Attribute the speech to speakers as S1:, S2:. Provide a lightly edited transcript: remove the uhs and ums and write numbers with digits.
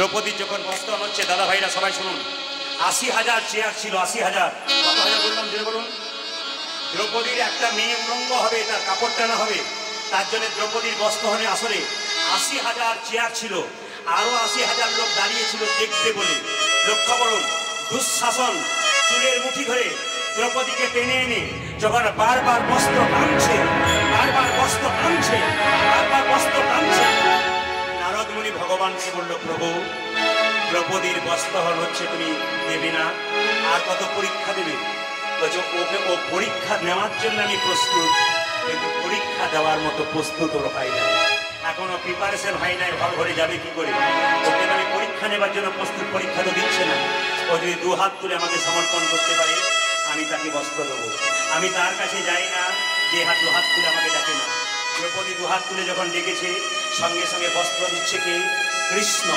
S1: দ্রৌপদীর যখন বস্ত্র হচ্ছে, দাদা ভাইরা সবাই শুনুন, ৮০,০০০ চেয়ার ছিল, ৮০,০০০। কত হাজার বললাম যে বলুন? দ্রৌপদীর একটা মেয়ে উলঙ্গ হবে, তার কাপড় টানা হবে, তার জন্য দ্রৌপদীর বস্ত্রহনে আসরে ৮০,০০০ চেয়ার ছিল, আরো ৮০,০০০ লোক দাঁড়িয়েছিল দেখতে বলে। লক্ষ্য করুন, দুঃশাসন চুলের মুঠি ধরে দ্রৌপদীকে টেনে এনে যখন বারবার বস্ত্র টানছে, বারবার বস্ত্র টানছে, বারবার বস্ত্র টানছে, নারদ মুনি ভগবানকে বলল, প্রভু দ্রৌপদীর বস্ত্রহরণ হচ্ছে, তুমি দেবে না? আর কত পরীক্ষা দেবে? বলছো ওকে, ও পরীক্ষা নেওয়ার জন্য আমি প্রস্তুত, কিন্তু পরীক্ষা দেওয়ার মতো প্রস্তুত ওর হয় না, এখনো প্রিপারেশন হয় নাই, হল ঘরে যাবে কি করে? ওকে আমি পরীক্ষা নেবার জন্য প্রস্তুত, পরীক্ষা তো দিচ্ছে না। ও যদি দু হাত তুলে আমাকে সমর্পণ করতে পারে, আমি তাকে বস্ত্র দেবো। আমি তার কাছে যাই না যে হাত দু হাত তুলে আমাকে ডাকে না। দ্রৌপদী দু হাত তুলে যখন ডেকেছে, সঙ্গে সঙ্গে বস্ত্র দিচ্ছে কে? কৃষ্ণ।